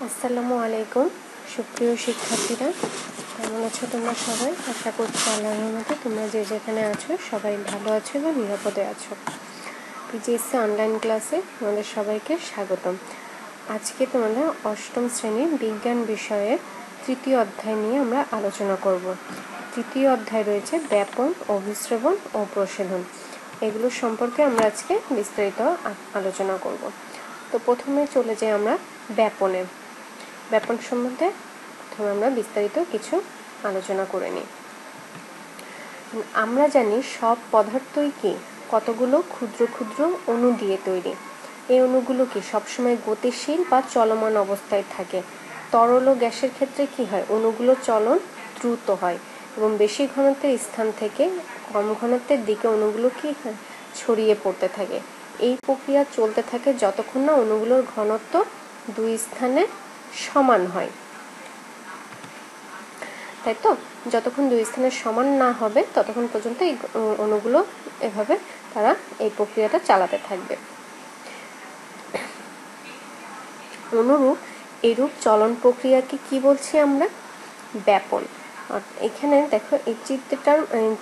আসসালামু আলাইকুম সুপ্রিয় শিক্ষার্থীরা, কেমন আছো তোমরা সবাই? আশা করছি আল্লাহর রহমতে তোমরা যে যেখানে আছো সবাই ভালো আছো এবং নিরাপদে আছো। পিজিএসসি অনলাইন ক্লাসে তোমাদের সবাইকে স্বাগতম। আজকে তোমাদের অষ্টম শ্রেণীর বিজ্ঞান বিষয়ে তৃতীয় অধ্যায় নিয়ে আমরা আলোচনা করব। তৃতীয় অধ্যায় রয়েছে ব্যাপন, অভিস্রবণ ও প্রশোধন। এগুলো সম্পর্কে আমরা আজকে বিস্তারিত আলোচনা করব। তো প্রথমে চলে যাই আমরা ব্যাপনে। ব্যাপন সম্বন্ধে প্রথমে আমরা বিস্তারিত কিছু আলোচনা করে নিই। আমরা জানি সব পদার্থই কি কতগুলো ক্ষুদ্র ক্ষুদ্র অণু দিয়ে তৈরি। এই অণুগুলো কি সবসময় গতিশীল বা চলমান অবস্থায় থাকে। তরল ও গ্যাসের ক্ষেত্রে কি হয়, অণুগুলো চলন দ্রুত হয় এবং বেশি ঘনত্বের স্থান থেকে কম ঘনত্বের দিকে অণুগুলো কি হয়, ছড়িয়ে পড়তে থাকে। এই প্রক্রিয়া চলতে থাকে যতক্ষণ না অণুগুলোর ঘনত্ব দুই স্থানে সমান হয়, তাই তো? যতক্ষণ দুই স্থানে সমান না হবে ততক্ষণ পর্যন্ত এই অণুগুলো এভাবে তারা এই প্রক্রিয়াটা চালাতে থাকবে। অনুরূপ এরূপ চলন প্রক্রিয়াকে কি বলছি আমরা? ব্যাপন। এখানে দেখো এই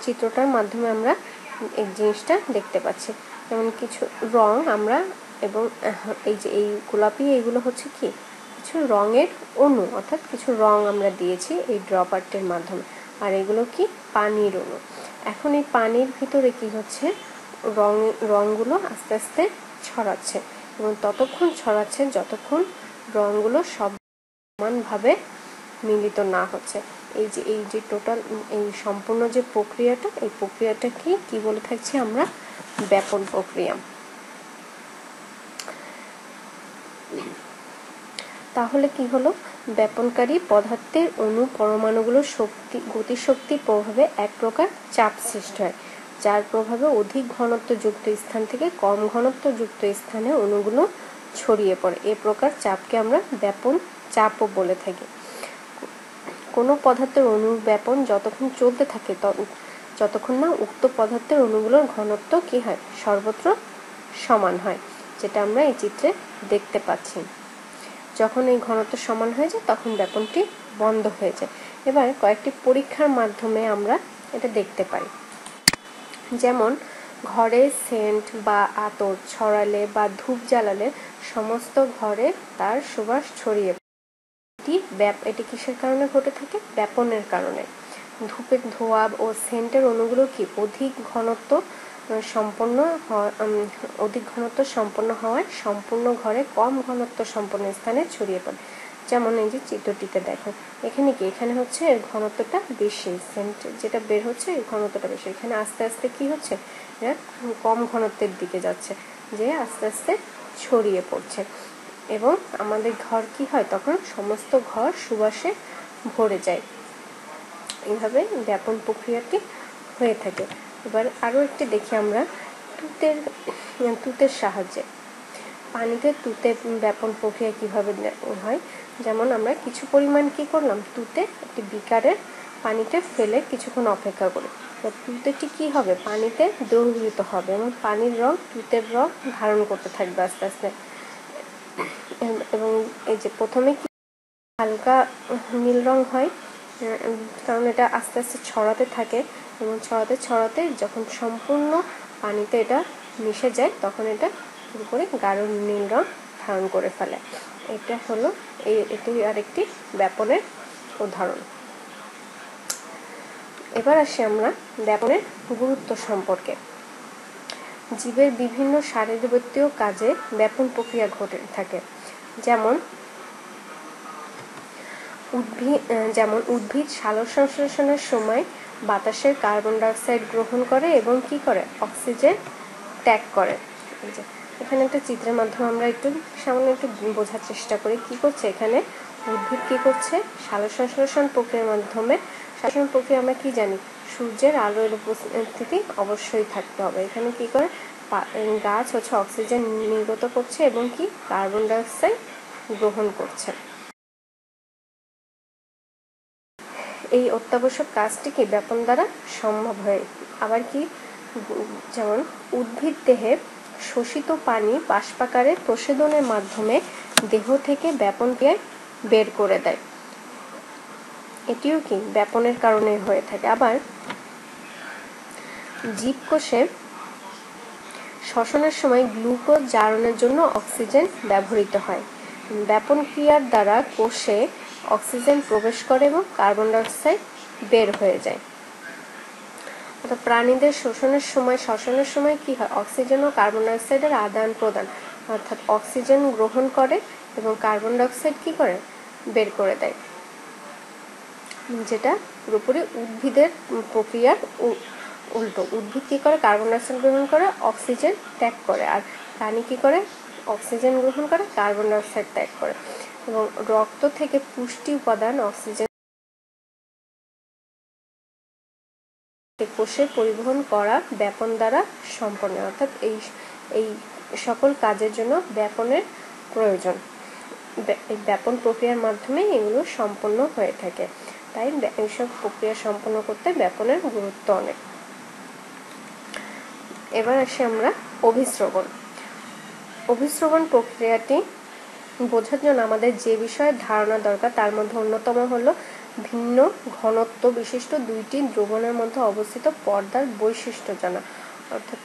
চিত্রটার মাধ্যমে আমরা এই জিনিসটা দেখতে পাচ্ছি। যেমন কিছু রং আমরা এবং এই যে এই গোলাপি, এইগুলো হচ্ছে কি কিছু রঙের অণু, অর্থাৎ কিছু রং আমরা দিয়েছি এই ড্রপ আর্টের মাধ্যমে। আর এগুলো কি পানির অণু। এখন এই পানির ভিতরে কি হচ্ছে, রঙগুলো আস্তে আস্তে ছড়াচ্ছে এবং ততক্ষণ ছড়াচ্ছে যতক্ষণ রঙগুলো সমানভাবে মিলিত না হচ্ছে। এই যে টোটাল এই সম্পূর্ণ যে প্রক্রিয়াটা, এই প্রক্রিয়াটাকে কি বলে থাকছি আমরা? ব্যাপন প্রক্রিয়া। তাহলে কি হলো, ব্যাপনকারী পদার্থের অণু পরমাণুগুলো গতিশক্তির প্রভাবে এক প্রকার চাপ সৃষ্টি হয়, যার প্রভাবে অধিক ঘনত্বযুক্ত স্থান থেকে কম ঘনত্বযুক্ত স্থানে অণুগুলো ছড়িয়ে পড়ে। এ প্রকার চাপকে আমরা ব্যাপন চাপও বলে থাকি। কোনো পদার্থের অণুর ব্যাপন যতক্ষণ চলতে থাকে যতক্ষণ না উক্ত পদার্থের অণুগুলোর ঘনত্ব কি হয়, সর্বত্র সমান হয়, যেটা আমরা এই চিত্রে দেখতে পাচ্ছি। যখন এই ঘনত্ব সমান হয়ে যায় তখন ব্যাপনটি বন্ধ হয়ে যায়। এবার কয়েকটি পরীক্ষার মাধ্যমে আমরা এটা দেখতে পাই। যেমন ঘরে সেন্ট বা আতর ছড়ালে বা ধূপ জ্বালালে সমস্ত ঘরে তার সুবাস ছড়িয়ে এটি কিসের কারণে ঘটে থাকে? ব্যাপনের কারণে। ধূপের ধোঁয়া ও সেন্টের অণুগুলো কি অধিক ঘনত্ব সম্পন্ন হওয়ায় সম্পূর্ণ ঘরে কম ঘনত্ব সম্পন্ন স্থানে ছড়িয়ে পড়ে। যেমন এই যে চিত্রটিতে দেখো, এখানে হচ্ছে এর ঘনত্বটা বেশি, সেন্ট যেটা বের হচ্ছে এর ঘনত্বটা বেশি। এখানে আস্তে আস্তে কি হচ্ছে, এরা কম ঘনত্বের দিকে যাচ্ছে, যে আস্তে আস্তে ছড়িয়ে পড়ছে এবং আমাদের ঘর কি হয়, তখন সমস্ত ঘর সুবাসে ভরে যায়। এইভাবে ব্যাপন প্রক্রিয়াটি হয়ে থাকে। এবার আরও একটি দেখি আমরা, তুতের সাহায্যে পানিতে তুতের ব্যাপন প্রক্রিয়া কিভাবে হয়। যেমন আমরা কিছু পরিমাণ কি করলাম, তুতে একটি বিকারের পানিতে ফেলে কিছুক্ষণ অপেক্ষা করি। তুতেটি কি হবে, পানিতে দ্রবীভূত হবে এবং পানির রং তুতের রং ধারণ করতে থাকবে আস্তে আস্তে। এবং এই যে প্রথমে কি হালকা নীল রং হয়, কারণ এটা আস্তে আস্তে ছড়াতে থাকে এবং ছড়াতে যখন সম্পূর্ণ পানিতে এটা মিশে যায় তখন এটা পুরোপুরি গাঢ় নীল রং ধারণ করে ফেলে। এটা হলো এটি আরেকটি ব্যাপনের উদাহরণ। এবার আসি আমরা ব্যাপনের গুরুত্ব সম্পর্কে। জীবের বিভিন্ন শারীরবৃত্তীয় কাজে ব্যাপন প্রক্রিয়া ঘটে থাকে। যেমন উদ্ভিদ সালোকসংশ্লেষণের সময় বাতাসের কার্বন ডাইঅক্সাইড গ্রহণ করে এবং কি করে, অক্সিজেন ত্যাগ করে। এখানে একটা চিত্রের মাধ্যমে আমরা সামান্য একটু বোঝার চেষ্টা করি কি করছে। এখানে উদ্ভিদ কি করছে, সালোকসংশ্লেষণ প্রক্রিয়ার মাধ্যমে, সংশ্লেষণ প্রক্রিয়া আমরা কি জানি, সূর্যের আলোর উপস্থিতি অবশ্যই থাকতে হবে। এখানে কি করে, গাছ হচ্ছে অক্সিজেন নির্গত করছে এবং কি কার্বন ডাইঅক্সাইড গ্রহণ করছে। এই অত্যাবশ্যক কাজটি কি ব্যাপন দ্বারা সম্ভব হয়। আবার কি, যেমন উদ্ভিদ দেহে শোষিত পানি বাষ্পাকারে প্রস্বেদনের মাধ্যমে দেহ থেকে ব্যাপন ক্রিয়ায় বের করে দেয়। এটিও কি ব্যাপনের কারণে হয়ে থাকে। আবার জীবকোষে শ্বসনের সময় গ্লুকোজ জারণের জন্য অক্সিজেন ব্যবহৃত হয়। ব্যাপন ক্রিয়ার দ্বারা কোষে অক্সিজেন প্রবেশ করে এবং কার্বন ডাই অক্সাইড বের হয়ে যায়। অর্থাৎ প্রাণীদের শ্বসনের সময় কি হয়, অক্সিজেন ও কার্বন ডাই অক্সাইডের আদান প্রদান, অর্থাৎ অক্সিজেন গ্রহণ করে এবং কার্বন ডাই অক্সাইড কি করে, বের করে দেয়, যেটা পুরোপুরি উদ্ভিদের প্রক্রিয়ার উল্টো। উদ্ভিদ কি করে, কার্বন ডাই অক্সাইড গ্রহণ করে, অক্সিজেন ত্যাগ করে, আর প্রাণী কি করে, অক্সিজেন গ্রহণ করে, কার্বন ডাই অক্সাইড ত্যাগ করে। এবং রক্ত থেকে পুষ্টি উপাদান অক্সিজেন কোষে পরিবহন করা ব্যাপন দ্বারা সম্পন্ন। অর্থাৎ এই সকল কাজের জন্য ব্যাপনের প্রয়োজন। এই ব্যাপন প্রক্রিয়ার মাধ্যমে এগুলো সম্পন্ন হয়ে থাকে। তাই এইসব প্রক্রিয়া সম্পন্ন করতে ব্যাপনের গুরুত্ব অনেক। এবার আসি আমরা অভিস্রবণ। অভিস্রবণ প্রক্রিয়াটি বোঝার জন্য আমাদের যে বিষয়ের ধারণা দরকার তার মধ্যে অন্যতম হলো ভিন্ন ঘনত্ব বিশিষ্ট দুইটি দ্রবণের মধ্যে অবস্থিত পর্দার বৈশিষ্ট্য জানা। অর্থাৎ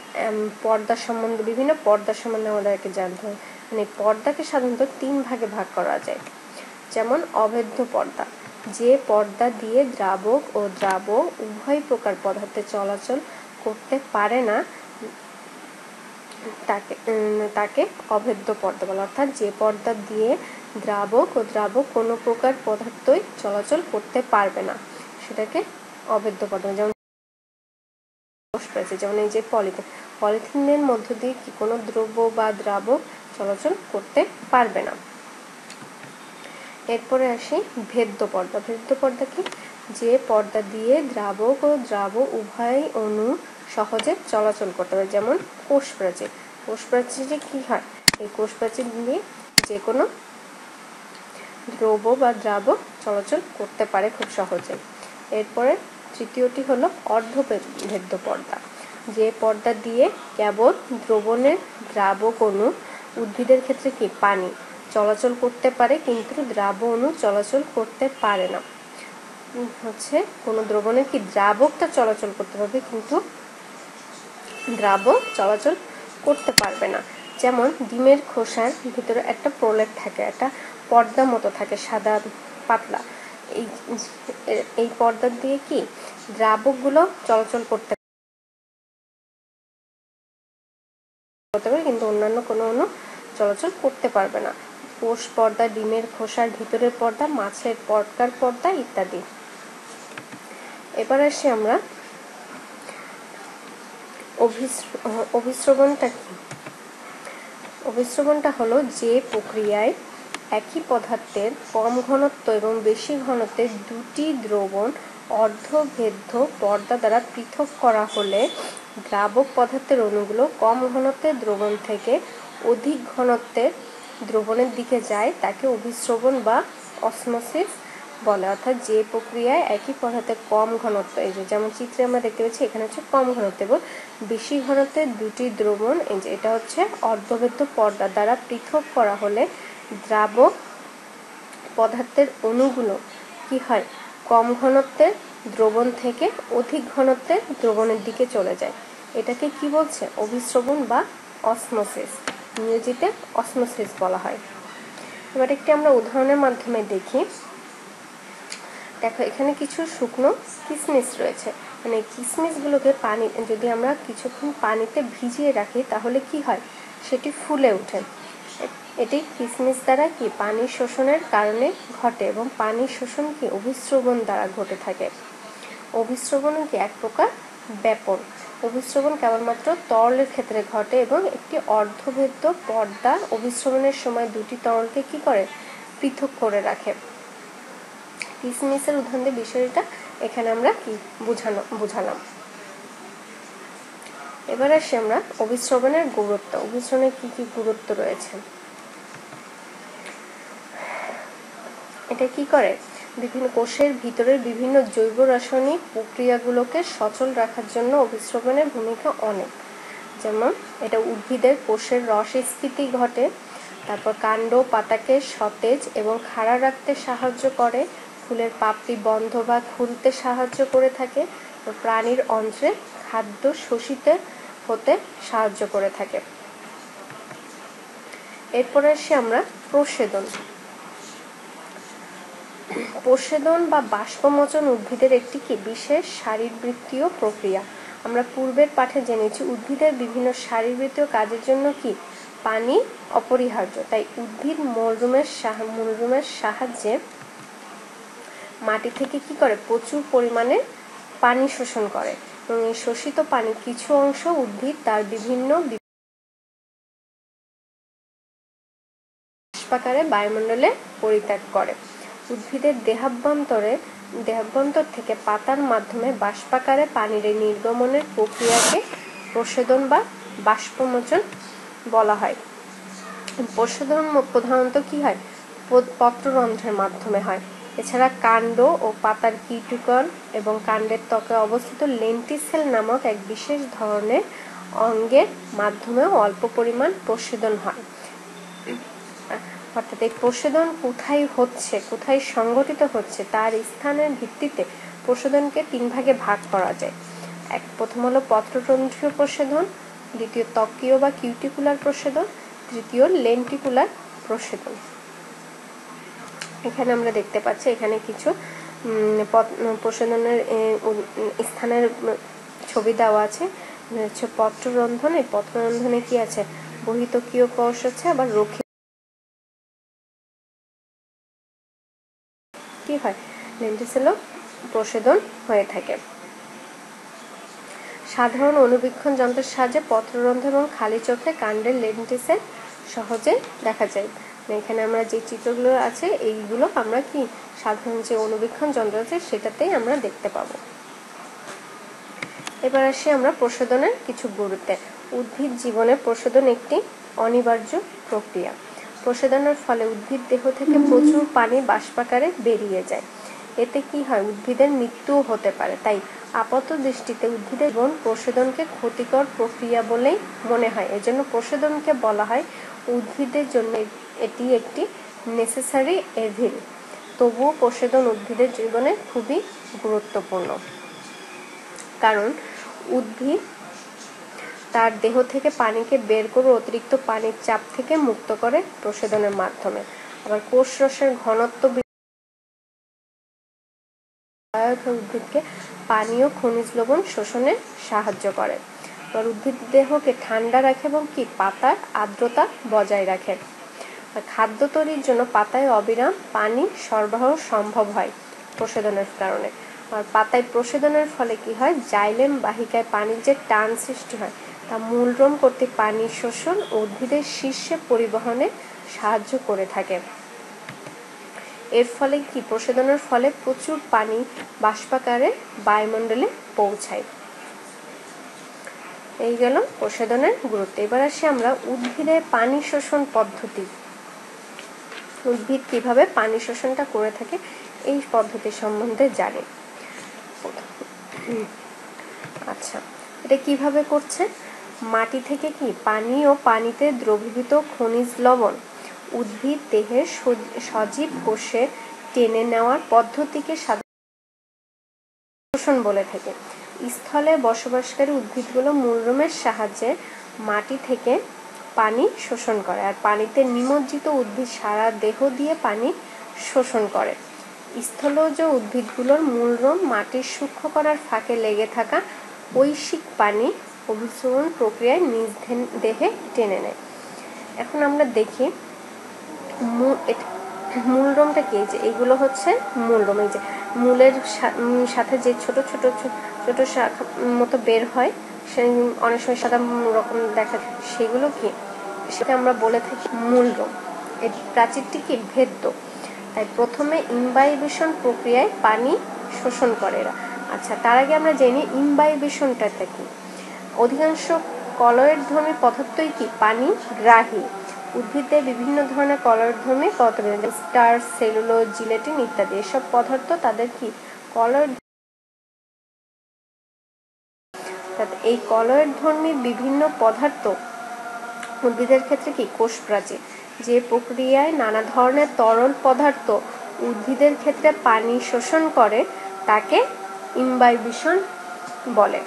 পর্দার সম্বন্ধে, বিভিন্ন পর্দার সম্বন্ধে আমাদেরকে জানতে হয়। মানে পর্দাকে সাধারণত 3 ভাগে ভাগ করা যায়। যেমন অভেদ্য পর্দা, যে পর্দা দিয়ে দ্রাবক ও দ্রাবক উভয় প্রকার পদার্থে চলাচল করতে পারে না তাকে অভেদ্য পর্দা বলে। অর্থাৎ যে পর্দা দিয়ে দ্রাবক ও দ্রাবক কোনো প্রকার পদার্থই চলাচল করতে পারবে না সেটাকে অভেদ্য পর্দা। যেমন এই যে পলিথিনের মধ্য দিয়ে কি কোনো দ্রব্য বা দ্রাবক চলাচল করতে পারবে না। এরপরে আসি ভেদ্য পর্দা। ভেদ্য পর্দা কি, যে পর্দা দিয়ে দ্রাবক ও দ্রাবক উভয় অণু সহজে চলাচল করতে পারে। যেমন কোষ প্রাচীর। কোষ প্রাচীরে কি হয়, এই কোষ প্রাচীর দিয়ে যে কোনো দ্রব্য বা দ্রাবক চলাচল করতে পারে খুব সহজে। এরপরে তৃতীয়টি হলো অর্ধভেদ্য পর্দা, যে পর্দা দিয়ে কেবল দ্রবণের দ্রাবক অণু, উদ্ভিদের ক্ষেত্রে কি পানি, চলাচল করতে পারে কিন্তু দ্রাব অণু চলাচল করতে পারে না। হচ্ছে কোনো দ্রবণের কি দ্রাবকটা চলাচল করতে পারবে কিন্তু দ্রাবক চলাচল করতে পারবে না। যেমন ডিমের খোসার ভিতরে একটা প্রলেপ থাকে, একটা পর্দা মতো থাকে সাদা পাতলা। এই পর্দা দিয়ে কি দ্রাবকগুলো চলাচল করতে পারে কিন্তু অন্যান্য কোনো অণু চলাচল করতে পারবে না। কোষ পর্দা, ডিমের খোসার ভিতরের পর্দা, মাছের পটকার পর্দা ইত্যাদি। এবার আসি আমরা অভিস্রবণটা কি। অভিস্রবণটা হলো যে প্রক্রিয়ায় একই পদার্থের কম ঘনত্ব এবং বেশি ঘনত্বের দুটি দ্রবণ অর্ধভেদ্য পর্দা দ্বারা পৃথক করা হলে দ্রাবক পদার্থের অণুগুলো কম ঘনত্বের দ্রবণ থেকে অধিক ঘনত্বের দ্রবণের দিকে যায় তাকে অভিস্রবণ বা অসমোসিস বলে। অর্থাৎ যে প্রক্রিয়ায় একই পদার্থের কম ঘনত্ব, এই যে যেমন চিত্রে আমরা দেখতে পাচ্ছি এখানে হচ্ছে কম ঘনত্ব এবং বেশি ঘনত্বের দুটি দ্রবণ, এই যে এটা হচ্ছে অর্ধভেদ্য পর্দা দ্বারা পৃথক করা হলে দ্রাবক পদার্থের অণুগুলো কি হয়, কম ঘনত্বের দ্রবণ থেকে অধিক ঘনত্বের দ্রবণের দিকে চলে যায়। এটাকে কি বলছে, অভিস্রবণ বা অসমোসিস, ইংরেজিতে অসমোসিস বলা হয়। এবার একটি আমরা উদাহরণের মাধ্যমে দেখি। দেখো এখানে কিছু শুকনো কিশমিশ রয়েছে, মানে কিশমিশগুলোকে যদি আমরা কিছুক্ষণ পানিতে ভিজিয়ে রাখি তাহলে কি হয়, সেটি ফুলে ওঠে। এটি কিশমিশ দ্বারা কি পানি শোষণের কারণে ঘটে এবং পানি শোষণ কি অভিস্রবণ দ্বারা ঘটে থাকে। অভিস্রবণ কি এক প্রকার ব্যাপন। অভিস্রবণ কেবলমাত্র তরলের ক্ষেত্রে ঘটে এবং একটি অর্ধভেদ্য পর্দা অভিস্রবণের সময় দুটি তরলকে কি করে, পৃথক করে রাখে। কিশমিশের উদাহরণ দিয়ে বিষয়টা এখানে আমরা কি বুঝালাম। এবার আসি আমরা অভিস্রবণের গুরুত্ব। অভিস্রবণের কি কি গুরুত্ব রয়েছে। এটা কি করে, বিভিন্ন কোষের ভিতরের বিভিন্ন জৈব রাসায়নিক প্রক্রিয়াগুলোকে সচল রাখার জন্য অভিস্রবণের ভূমিকা অনেক। যেমন এটা উদ্ভিদের কোষের রস স্ফীতি ঘটে, তারপর কাণ্ড পাতাকে সতেজ এবং খাড়া রাখতে সাহায্য করে, ফুলের পাপড়ি বন্ধ বা খুলতে সাহায্য করে থাকে, প্রাণীর অন্ত্রে খাদ্য শোষিত হতে সাহায্য করে থাকে। এরপরে আসি আমরা প্রসেদন। প্রসেদন বা বাষ্পমোচন উদ্ভিদের একটি কি বিশেষ শারীরবৃত্তীয় প্রক্রিয়া। আমরা পূর্বের পাঠে জেনেছি উদ্ভিদের বিভিন্ন শারীরবৃত্তীয় কাজের জন্য কি পানি অপরিহার্য, তাই উদ্ভিদ মূলরুমের সাহায্যে মাটি থেকে কি করে প্রচুর পরিমাণে পানি শোষণ করে এবং এই শোষিত পানির কিছু অংশ উদ্ভিদ তার বিভিন্ন বাষ্পাকারে বায়ুমণ্ডলে পরিত্যাগ করে। উদ্ভিদের দেহাভ্যন্তর থেকে পাতার মাধ্যমে বাষ্পাকারে পানির নির্গমনের প্রক্রিয়াকে প্রসেদন বা বাষ্পমোচন বলা হয়। প্রসেদন প্রধানত কি হয় পত্ররন্ধ্রের মাধ্যমে হয়। এছাড়া কাণ্ড ও পাতার কিউটিকল এবং কাণ্ডের ত্বকে অবস্থিত লেন্টিসেল নামক এক বিশেষ ধরনের অঙ্গের মাধ্যমেও অল্প পরিমাণ প্রসেদন হয়। অর্থাৎ এই প্রসেদন কোথায় সংঘটিত হচ্ছে তার স্থানের ভিত্তিতে প্রসেদনকে 3 ভাগে ভাগ করা যায়। প্রথম হলো পত্ররন্ধ্রীয় প্রসেদন, দ্বিতীয় ত্বকীয় বা কিউটিকুলার প্রসেদন, তৃতীয় লেন্টিকুলার প্রসেদন। এখানে আমরা দেখতে পাচ্ছি এখানে কিছু প্রসেদনের স্থানের ছবি দেওয়া আছে। হচ্ছে পত্ররন্ধ্র। এই পত্ররন্ধ্রে কি আছে বহিত্বকীয় কোষ আছে, আবার রক্ষী কি হয় লেন্টিসেলও প্রসেদন হয়ে থাকে। সাধারণ অণুবীক্ষণ যন্ত্রের সাহায্যে পত্ররন্ধ্র এবং খালি চোখে কাণ্ডের লেন্টিসেল সহজে দেখা যায়। এখানে আমরা যে চিত্রগুলো আছে এইগুলো আমরা কি সাধারণ যে অণুবীক্ষণ যন্ত্র আছে সেটাতেই আমরা দেখতে পাবো। এবার আসি আমরা প্রসেদনের কিছু গুরুত্বে। উদ্ভিদ জীবনে প্রসেদন একটি অনিবার্য প্রক্রিয়া। প্রসেদনের ফলে উদ্ভিদ দেহ থেকে প্রচুর পানি বাষ্পাকারে বেরিয়ে যায়। এতে কি হয় উদ্ভিদের মৃত্যুও হতে পারে। তাই আপাত দৃষ্টিতে উদ্ভিদের জীবন প্রসেদনকে ক্ষতিকর প্রক্রিয়া বলেই মনে হয়। এজন্য প্রসেদনকে বলা হয় উদ্ভিদের জন্য এটি একটি নেসেসারি এভিল। তবুও প্রসেদন উদ্ভিদের জীবনে খুবই গুরুত্বপূর্ণ, কারণ উদ্ভিদ তার দেহ থেকে পানিকে বের করে অতিরিক্ত পানির চাপ থেকে মুক্ত করে প্রসেদনের মাধ্যমে। আবার কোষ রসের ঘনত্ব উদ্ভিদকে পানি ও খনিজ লবণ শোষণে সাহায্য করে। আবার উদ্ভিদ দেহকে ঠান্ডা রাখে এবং কি পাতার আর্দ্রতা বজায় রাখে। খাদ্য তৈরির জন্য পাতায় অবিরাম পানি সরবরাহ সম্ভব হয় প্রসেদনের কারণে। আর পাতায় প্রসেদনের ফলে কি হয় জাইলেম বাহিকায় পানির যে টান সৃষ্টি হয় তা মূলরোম কর্তৃক পানি শোষণ উদ্ভিদের শীর্ষে পরিবহনে সাহায্য করে থাকে। এর ফলে কি প্রসেদনের ফলে প্রচুর পানি বাষ্পাকারে বায়ুমণ্ডলে পৌঁছায়। এই গেল প্রসেদনের গুরুত্ব। এবার আসি আমরা উদ্ভিদের পানি শোষণ পদ্ধতি। উদ্ভিদ কিভাবে পানি শোষণটা করে থাকে এই পদ্ধতি সম্বন্ধে জানি। আচ্ছা, এটা কিভাবে করছে? মাটি থেকে কি পানি ও পানিতে দ্রবীভূত খনিজ লবণ উদ্ভিদ দেহের সজীব কোষে টেনে নেওয়ার পদ্ধতিকে শোষণ বলে থাকে। স্থলে বসবাসকারী উদ্ভিদগুলো মূলরোমের সাহায্যে মাটি থেকে পানি শোষণ করে, আর পানিতে নিমজ্জিত উদ্ভিদ সারা দেহ দিয়ে পানি শোষণ করে। স্থলজ উদ্ভিদগুলোর মূলরোম মাটির সূক্ষ্ম কণার ফাঁকে লেগে থাকা ঐশিক পানি অভিসরণ প্রক্রিয়ায় নিজ দেহে টেনে নেয়। এখন আমরা দেখি মূলরোমটা কি, যে এইগুলো হচ্ছে মূলরোম। এই যে মূলের সাথে যে ছোট ছোট ছোট শাখা মতো বের হয়, সে অনেক সময় সাদা রকম দেখা যায়, সেগুলো কি সেটা আমরা বলে থাকি মূলরোম। এই প্রাচীরটি কি ভেদ্য, তাই প্রথমে ইমবাইবেশন প্রক্রিয়ায় পানি শোষণ করে এরা। আচ্ছা, তার আগে আমরা জানি ইমবাইবেশনটা কি। অধিকাংশ কলয়েডধর্মী পদার্থই কি পানি গ্রাহী। উদ্ভিদের বিভিন্ন ধরনের কলয়েডধর্মী পদার্থ, স্টার্চ, সেলুলোজ, জিলেটিন ইত্যাদি, এসব পদার্থ তাদের কি কলয়েড। এই কলয়েডধর্মী বিভিন্ন পদার্থ উদ্ভিদের ক্ষেত্রে কি কোষপ্রাচীর, যে প্রক্রিয়ায় নানা ধরনের তরল পদার্থ উদ্ভিদের ক্ষেত্রে পানি শোষণ করে তাকে ইমবাইবিশন বলে।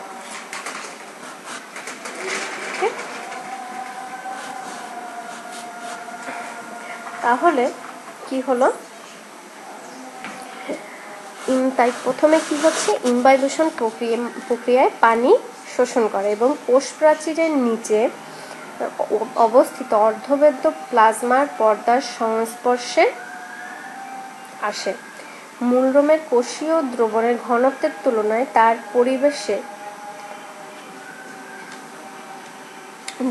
তাহলে কি হলো, তাই প্রথমে কি হচ্ছে, ইমবাইবেশন প্রক্রিয়ায় পানি শোষণ করে এবং কোষ প্রাচীরের নিচে অবস্থিত অর্ধবেদ্য প্লাজমার পর্দার সংস্পর্শে আসে। মূলরোমের কোষীয় দ্রবণের ঘনত্বের তুলনায় তার পরিবেশে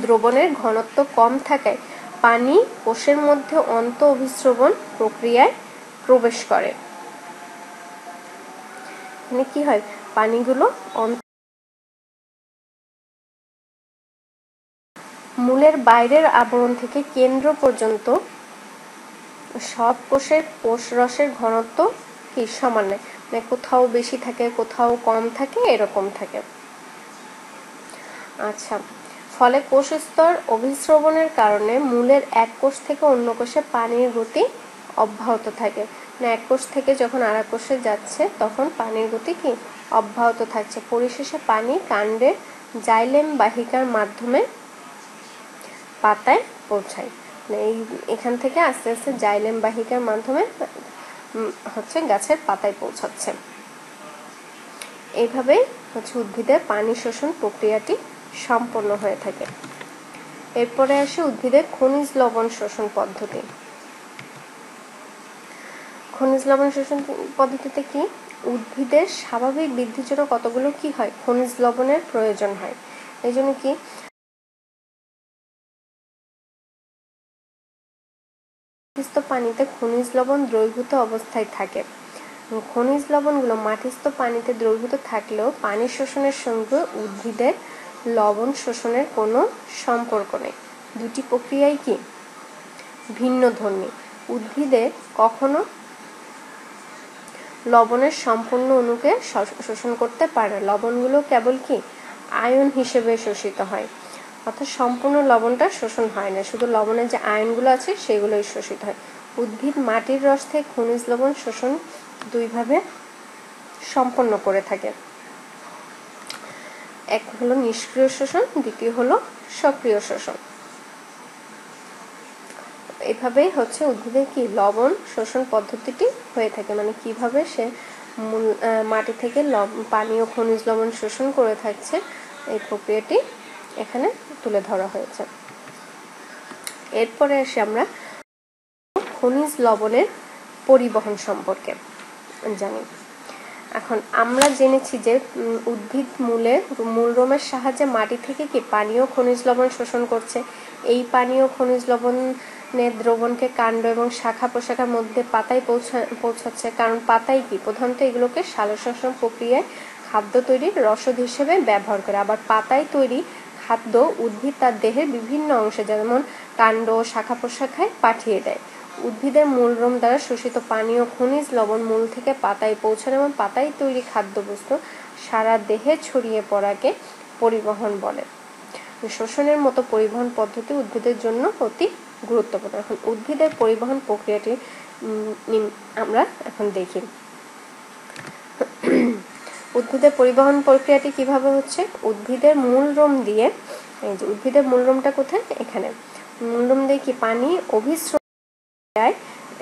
দ্রবণের ঘনত্ব কম থাকায় পানি কোষের মধ্যে অন্ত অভিস্রবণ প্রক্রিয়ায় প্রবেশ করে। এখানে কি হয়, পানিগুলো মূলের বাইরের আবরণ থেকে কেন্দ্র পর্যন্ত সব কোষের কোষরসের ঘনত্ব কি সমান নয়, মানে কোথাও বেশি থাকে কোথাও কম থাকে, এরকম থাকে। আচ্ছা, ফলে কোষ স্তর অভিস্রবণের কারণে মূলের এক কোষ থেকে অন্য কোষে পানির গতি অব্যাহত থাকে। এক কোষ থেকে যখন আর এক কোষে যাচ্ছে তখন পানির গতি কি অব্যাহত থাকছে। পরিশেষে পানি কাণ্ডের জাইলেম বাহিকার মাধ্যমে পাতায় পৌঁছায়। এখান থেকে আস্তে আস্তে জাইলেম বাহিকার মাধ্যমে হচ্ছে গাছের পাতায় পৌঁছাচ্ছে। এইভাবেই হচ্ছে উদ্ভিদের পানি শোষণ প্রক্রিয়াটি সম্পন্ন হয়ে থাকে। এরপরে আসে উদ্ভিদের খনিজ লবণ শোষণ পদ্ধতি। খনিজ লবণ শোষণ পদ্ধতিতে কি, উদ্ভিদের স্বাভাবিক বৃদ্ধির জন্য কতগুলো কি হয়, খনিজ লবণের প্রয়োজন হয়। এই জন্য কি মাটিস্থ পানিতে খনিজ লবণ দ্রবীভূত অবস্থায় থাকে। খনিজ লবণগুলো মাটিস্থ পানিতে দ্রবীভূত থাকলেও পানি শোষণের সঙ্গে উদ্ভিদের লবণ শোষণের কোনো সম্পর্ক নেই। দুটি প্রক্রিয়াই কি ভিন্নধর্মী। উদ্ভিদে কখনো লবণের সম্পূর্ণ অণুকে শোষণ করতে পারে না। লবণগুলো কেবল কি আয়ন হিসেবে শোষিত হয়, অর্থাৎ সম্পূর্ণ লবণটা শোষণ হয় না, শুধু লবণের যে আয়নগুলো আছে সেগুলোই শোষিত হয়। উদ্ভিদ মাটির রস থেকে খনিজ লবণ শোষণ দুইভাবে সম্পন্ন করে থাকে। এক হলো নিষ্ক্রিয় শোষণ, দ্বিতীয় হলো সক্রিয় শোষণ। এভাবেই হচ্ছে উদ্ভিদের কি লবণ শোষণ পদ্ধতিটি হয়ে থাকে, মানে কিভাবে সে মাটি থেকে পানি ও খনিজ লবণ শোষণ করে থাকছে, এই প্রক্রিয়াটি এখানে তুলে ধরা হয়েছে। এরপরে আসি আমরা খনিজ লবণের পরিবহন সম্পর্কে জানি। এখন আমরা জেনেছি যে উদ্ভিদ মূলরোমের সাহায্যে মাটি থেকে কি পানি ও খনিজ লবণ শোষণ করছে। এই পানি ও খনিজ লবণের দ্রবণকে কাণ্ড এবং শাখা প্রশাখার মধ্যে পাতায় পৌঁছাচ্ছে, কারণ পাতায় কি প্রধানত এগুলোকে সালোকসংশ্লেষণ প্রক্রিয়ায় খাদ্য তৈরির রসদ হিসেবে ব্যবহার করে। আবার পাতায় তৈরি খাদ্য উদ্ভিদ তার দেহের বিভিন্ন অংশে যেমন কাণ্ড ও শাখা প্রশাখায় পাঠিয়ে দেয়। উদ্ভিদের মূলরোম দ্বারা শোষিত পানি ও খনিজ লবণ মূল থেকে পাতায় পৌঁছানো এবং পাতায় তৈরি খাদ্যবস্তু সারা দেহে ছড়িয়ে পড়াকে পরিবহন বলে। শোষণের মতো পরিবহন পদ্ধতি উদ্ভিদের জন্য অতি গুরুত্বপূর্ণ। এখন উদ্ভিদের পরিবহন প্রক্রিয়াটি আমরা এখন দেখি। উদ্ভিদের পরিবহন প্রক্রিয়াটি কিভাবে হচ্ছে, উদ্ভিদের মূলরোম দিয়ে, এই যে উদ্ভিদের মূলরোমটা কোথায়, এখানে মূলরোম দিয়ে কি পানি অভিস্রবণ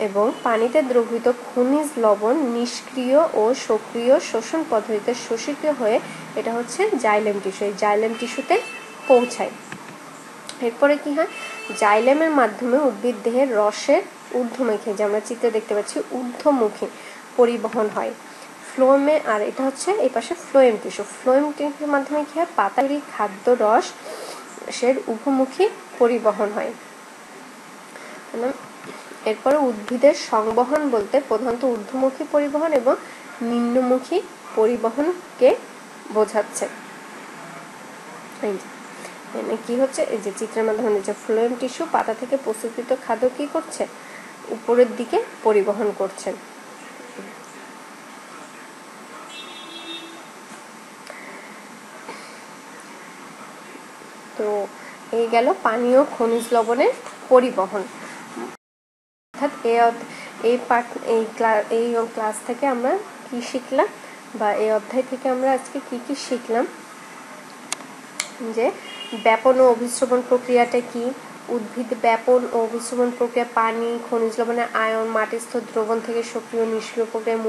এবং পানিতে দ্রবীভূত খনিজ লবণ নিষ্ক্রিয় ও সক্রিয় শোষণ পদ্ধতিতে শোষিত হয়ে এটা হচ্ছে জাইলেম টিস্যু, এই জাইলেম টিস্যুতে পৌঁছায়। এরপরে কি হয়, জাইলেমের মাধ্যমে উদ্ভিদ দেহের রসের ঊর্ধ্বমুখী, যে আমরা চিত্রে দেখতে পাচ্ছি ঊর্ধ্বমুখী পরিবহন হয় ফ্লোয়েমে। আর এটা হচ্ছে এই পাশে ফ্লোয়েম টিস্যু, ফ্লোয়েম টিস্যুর মাধ্যমে কি হয়, পাতারি খাদ্য রস সের উভমুখী পরিবহন হয়। এরপরে উদ্ভিদের সংবহন বলতে প্রধানত ঊর্ধ্বমুখী পরিবহন এবং নিম্নমুখী পরিবহনকে বোঝাচ্ছে। কি হচ্ছে, এই যে চিত্রের মাধ্যমে যে ফ্লোয়েম টিস্যু পাতা থেকে প্রস্তুতকৃত খাদ্য কি করছে, উপরের দিকে পরিবহন করছে। গেল পানি ও খনিজ লবণের পরিবহন। অর্থাৎ এই ক্লাস থেকে আমরা কি শিখলাম, বা এই অধ্যায় থেকে আমরা আজকে কি শিখলাম, যে ব্যাপন ও অভিস্রবণ প্রক্রিয়াটা কি, উদ্ভিদ ব্যাপন ও অভিস্রবণ প্রক্রিয়া পানি, খনিজ লবণের আয়ন মাটিস্থ দ্রবণ থেকে সক্রিয় নিষ্ক্রিয় প্রক্রিয়া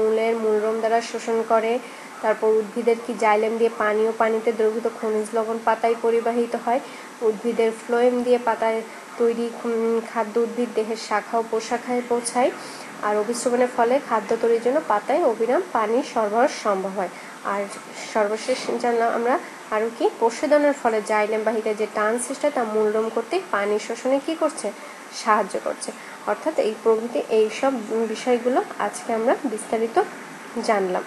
মূলরম দ্বারা শোষণ করে। তারপর উদ্ভিদের কি জাইলেম দিয়ে পানি ও পানিতে দ্রবীভূত খনিজ লবণ পাতায় পরিবাহিত হয়। উদ্ভিদের ফ্লোয়েম দিয়ে পাতায় তৈরি খাদ্য উদ্ভিদ দেহের শাখা ও প্রশাখায় পৌঁছায়। আর অভিস্রবণের ফলে খাদ্য তৈরির জন্য পাতায় অবিরাম পানির সরবরাহ সম্ভব হয়। আর সর্বশেষ জানলাম আমরা আরও কি, প্রশোধনের ফলে জাইলেম বাহিকায় যে টান সৃষ্টি হয় তা মূলরম করতে পানি শোষণে কি করছে, সাহায্য করছে। অর্থাৎ এই প্রভৃতি এইসব বিষয়গুলো আজকে আমরা বিস্তারিত জানলাম।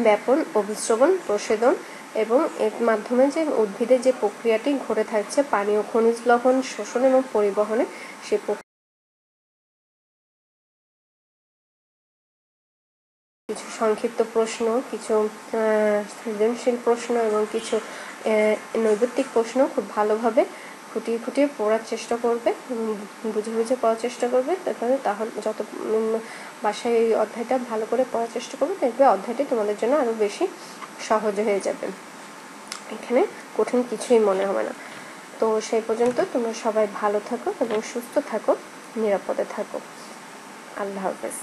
ব্যাপন, অভিস্রবণ, প্রশোধন এবং এর মাধ্যমে যে উদ্ভিদের যে প্রক্রিয়াটি ঘটে থাকছে পানি ও খনিজ লবণ শোষণ এবং পরিবহনে, সে কিছু সংক্ষিপ্ত প্রশ্ন, কিছু সৃজনশীল প্রশ্ন এবং কিছু নৈর্ব্যক্তিক প্রশ্ন খুব ভালোভাবে খুঁটিয়ে পড়ার চেষ্টা করবে, বুঝে পড়ার চেষ্টা করবে। তাহলে যত বাসায় এই অধ্যায়টা ভালো করে পড়ার চেষ্টা করবে, দেখবে অধ্যায়টি তোমাদের জন্য আরও বেশি সহজ হয়ে যাবে। এখানে কঠিন কিছুই মনে হবে না। তো সেই পর্যন্ত তোমরা সবাই ভালো থাকো এবং সুস্থ থাকো, নিরাপদে থাকো। আল্লাহ হাফেজ।